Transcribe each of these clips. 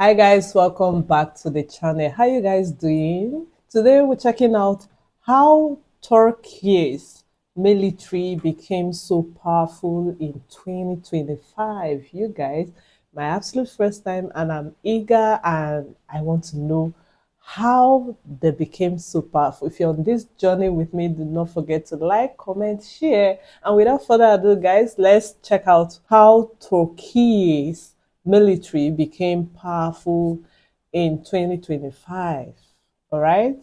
Hi guys, welcome back to the channel. How you guys doing? Today we're checking out how Turkey's military became so powerful in 2025. You guys, my absolute first time and I'm eager and I want to know how they became so powerful. If you're on this journey with me, do not forget to like, comment, share. And without further ado, guys, let's check out how Turkey's military became powerful in 2025. All right?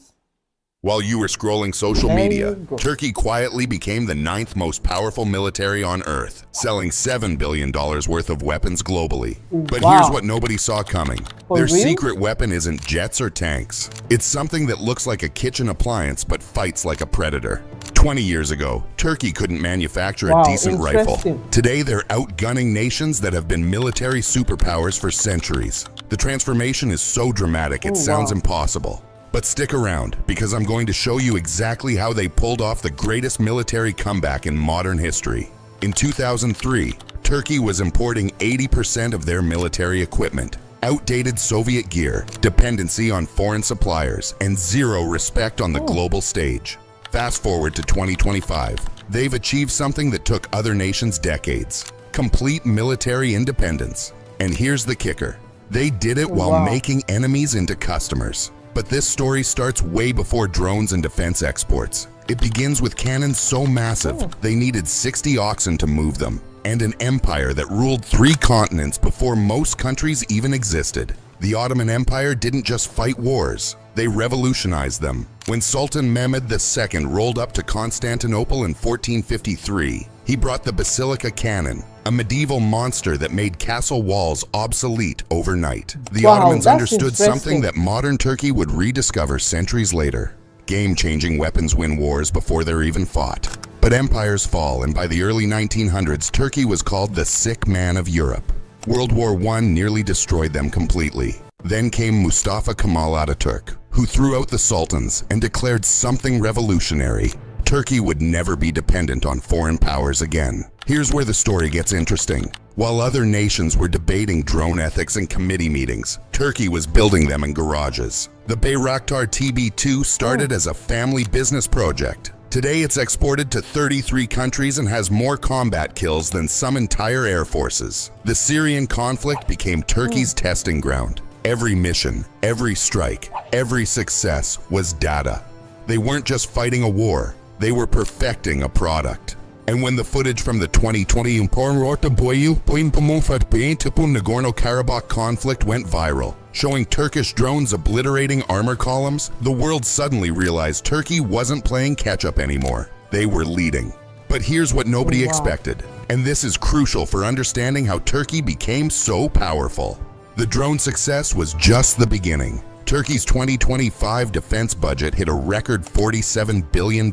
While you were scrolling social There media, you go. Turkey quietly became the ninth most powerful military on Earth, selling $7 billion worth of weapons globally. But Wow. here's what nobody saw coming. For Their real? secret weapon isn't jets or tanks. It's something that looks like a kitchen appliance but fights like a predator. 20 years ago, Turkey couldn't manufacture Wow, a decent rifle. interesting. Today, they're outgunning nations that have been military superpowers for centuries. The transformation is so dramatic, it sounds wow. impossible. But stick around, because I'm going to show you exactly how they pulled off the greatest military comeback in modern history. In 2003, Turkey was importing 80% of their military equipment, outdated Soviet gear, dependency on foreign suppliers, and zero respect on the global stage. Fast forward to 2025, they've achieved something that took other nations decades: complete military independence. And here's the kicker: they did it while Wow. making enemies into customers. But this story starts way before drones and defense exports. It begins with cannons so massive, they needed 60 oxen to move them, and an empire that ruled 3 continents before most countries even existed. The Ottoman Empire didn't just fight wars, they revolutionized them. When Sultan Mehmed II rolled up to Constantinople in 1453, he brought the Basilica Cannon, a medieval monster that made castle walls obsolete overnight. The Wow, Ottomans that's understood something interesting. that modern Turkey would rediscover centuries later. Game-changing weapons win wars before they're even fought. But empires fall, and by the early 1900s, Turkey was called the sick man of Europe. World War I nearly destroyed them completely. Then came Mustafa Kemal Ataturk, who threw out the sultans and declared something revolutionary: Turkey would never be dependent on foreign powers again. Here's where the story gets interesting. While other nations were debating drone ethics in committee meetings, Turkey was building them in garages. The Bayraktar TB2 started as a family business project. Today it's exported to 33 countries and has more combat kills than some entire air forces. The Syrian conflict became Turkey's testing ground. Every mission, every strike, every success was data. They weren't just fighting a war, they were perfecting a product. And when the footage from the 2020 Nagorno-Karabakh conflict went viral, showing Turkish drones obliterating armor columns, the world suddenly realized Turkey wasn't playing catch-up anymore. They were leading. But here's what nobody expected, and this is crucial for understanding how Turkey became so powerful. The drone success was just the beginning. Turkey's 2025 defense budget hit a record $47 billion,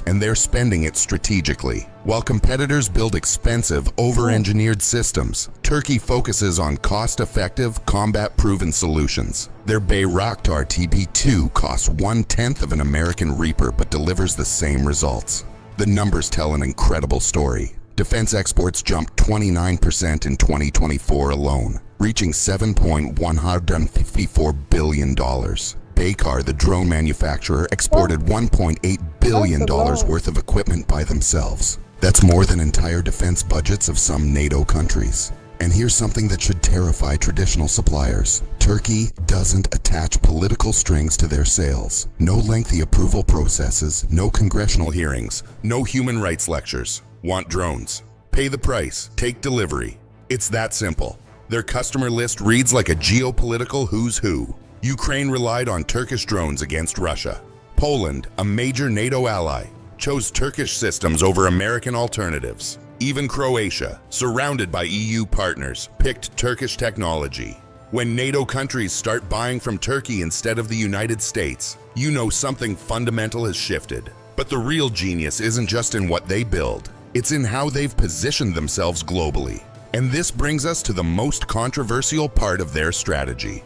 and they're spending it strategically. While competitors build expensive, over-engineered systems, Turkey focuses on cost-effective, combat-proven solutions. Their Bayraktar TB2 costs 1/10 of an American Reaper but delivers the same results. The numbers tell an incredible story. Defense exports jumped 29% in 2024 alone, reaching $7.154 billion. Baykar, the drone manufacturer, exported $1.8 billion worth of equipment by themselves. That's more than entire defense budgets of some NATO countries. And here's something that should terrify traditional suppliers. Turkey doesn't attach political strings to their sales. No lengthy approval processes, no congressional hearings, no human rights lectures. Want drones? Pay the price, take delivery. It's that simple. Their customer list reads like a geopolitical who's who. Ukraine relied on Turkish drones against Russia. Poland, a major NATO ally, chose Turkish systems over American alternatives. Even Croatia, surrounded by EU partners, picked Turkish technology. When NATO countries start buying from Turkey instead of the United States, you know something fundamental has shifted. But the real genius isn't just in what they build. It's in how they've positioned themselves globally. And this brings us to the most controversial part of their strategy.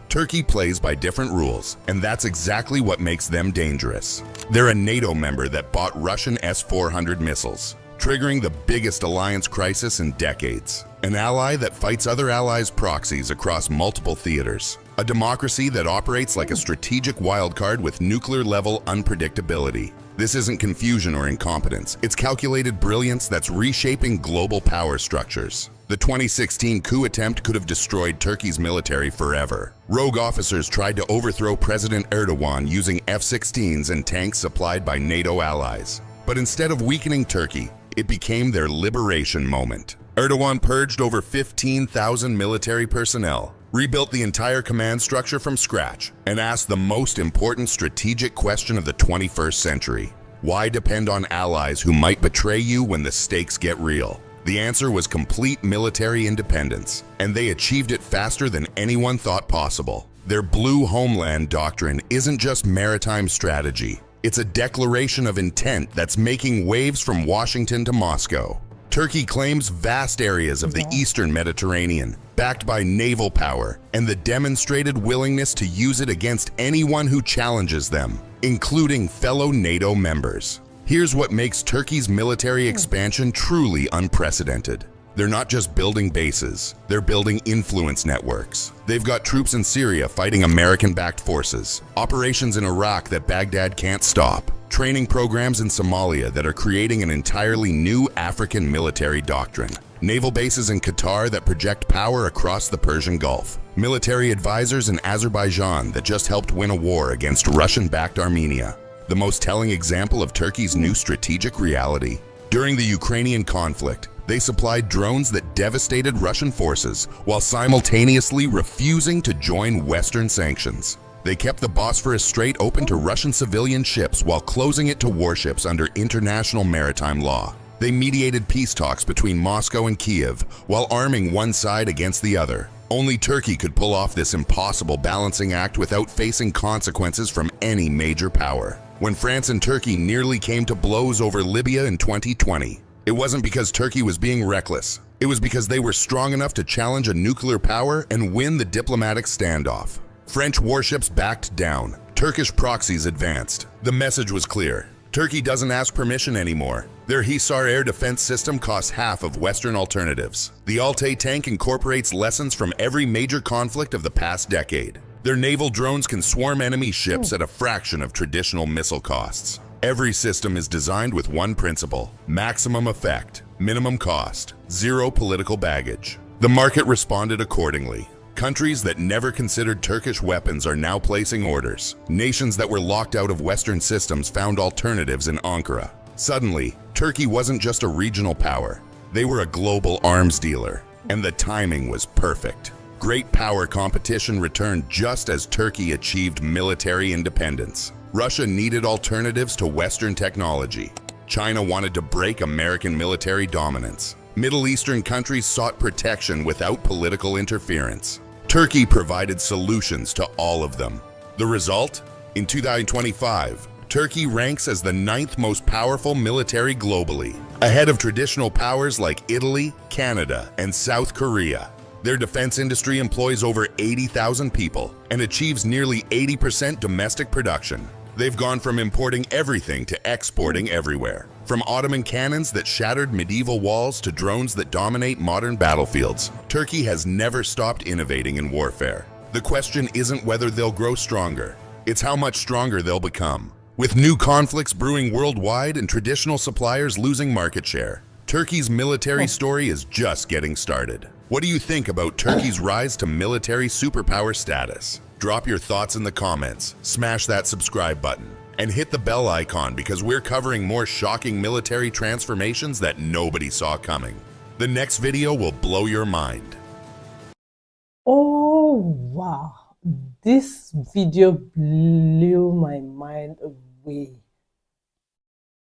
Turkey plays by different rules, and that's exactly what makes them dangerous. They're a NATO member that bought Russian S-400 missiles. triggering the biggest alliance crisis in decades. An ally that fights other allies' proxies across multiple theaters. A democracy that operates like a strategic wildcard with nuclear-level unpredictability. This isn't confusion or incompetence. It's calculated brilliance that's reshaping global power structures. The 2016 coup attempt could have destroyed Turkey's military forever. Rogue officers tried to overthrow President Erdogan using F-16s and tanks supplied by NATO allies. But instead of weakening Turkey, it became their liberation moment. Erdogan purged over 15,000 military personnel, rebuilt the entire command structure from scratch, and asked the most important strategic question of the 21st century. Why depend on allies who might betray you when the stakes get real? The answer was complete military independence, and they achieved it faster than anyone thought possible. Their blue homeland doctrine isn't just maritime strategy. It's a declaration of intent that's making waves from Washington to Moscow. Turkey claims vast areas of the Eastern Mediterranean, backed by naval power, and the demonstrated willingness to use it against anyone who challenges them, including fellow NATO members. Here's what makes Turkey's military expansion truly unprecedented. They're not just building bases, they're building influence networks. They've got troops in Syria fighting American-backed forces, operations in Iraq that Baghdad can't stop, training programs in Somalia that are creating an entirely new African military doctrine, naval bases in Qatar that project power across the Persian Gulf, military advisors in Azerbaijan that just helped win a war against Russian-backed Armenia. The most telling example of Turkey's new strategic reality. During the Ukrainian conflict, they supplied drones that devastated Russian forces while simultaneously refusing to join Western sanctions. They kept the Bosphorus Strait open to Russian civilian ships while closing it to warships under international maritime law. They mediated peace talks between Moscow and Kiev while arming one side against the other. Only Turkey could pull off this impossible balancing act without facing consequences from any major power. When France and Turkey nearly came to blows over Libya in 2020, it wasn't because Turkey was being reckless. It was because they were strong enough to challenge a nuclear power and win the diplomatic standoff. French warships backed down. Turkish proxies advanced. The message was clear. Turkey doesn't ask permission anymore. Their Hisar air defense system costs half of Western alternatives. The Altay tank incorporates lessons from every major conflict of the past decade. Their naval drones can swarm enemy ships at a fraction of traditional missile costs. Every system is designed with one principle: maximum effect, minimum cost, zero political baggage. The market responded accordingly. Countries that never considered Turkish weapons are now placing orders. Nations that were locked out of Western systems found alternatives in Ankara. Suddenly, Turkey wasn't just a regional power. They were a global arms dealer, and the timing was perfect. Great power competition returned just as Turkey achieved military independence. Russia needed alternatives to Western technology. China wanted to break American military dominance. Middle Eastern countries sought protection without political interference. Turkey provided solutions to all of them. The result? In 2025, Turkey ranks as the 9th most powerful military globally, ahead of traditional powers like Italy, Canada, and South Korea. Their defense industry employs over 80,000 people and achieves nearly 80% domestic production. They've gone from importing everything to exporting everywhere. From Ottoman cannons that shattered medieval walls to drones that dominate modern battlefields, Turkey has never stopped innovating in warfare. The question isn't whether they'll grow stronger, it's how much stronger they'll become. With new conflicts brewing worldwide and traditional suppliers losing market share, Turkey's military story is just getting started. What do you think about Turkey's rise to military superpower status? Drop your thoughts in the comments, smash that subscribe button, and hit the bell icon because we're covering more shocking military transformations that nobody saw coming. The next video will blow your mind. Oh, wow. This video blew my mind away.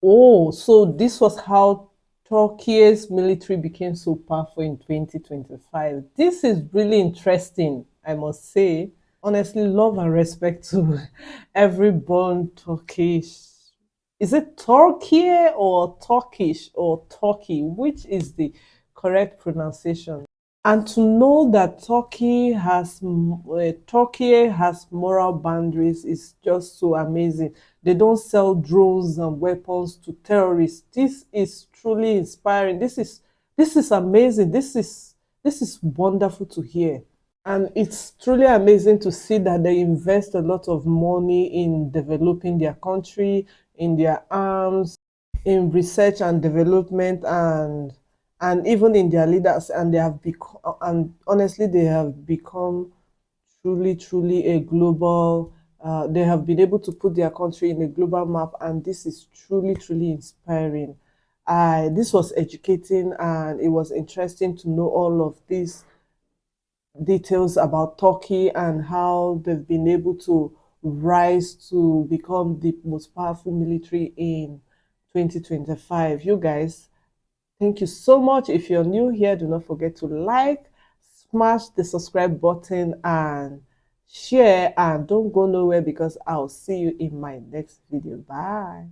Oh, so this was how Turkey's military became so powerful in 2025. This is really interesting, I must say. Honestly, love and respect to every born Turkish. Is it Turkey or Turkish or Turkey? Which is the correct pronunciation? And to know that Turkey has moral boundaries is just so amazing. They don't sell drones and weapons to terrorists. This is truly inspiring. This is amazing. This is wonderful to hear. And it's truly amazing to see that they invest a lot of money in developing their country, in their arms, in research and development, and even in their leaders. And they have become, and honestly, they have become truly a global. They have been able to put their country in a global map, and this is truly inspiring. This was educating, and it was interesting to know all of these details about Turkey and how they've been able to rise to become the most powerful military in 2025. You guys, thank you so much. If you're new here, do not forget to like, smash the subscribe button, and share. And don't go nowhere because I'll see you in my next video. Bye.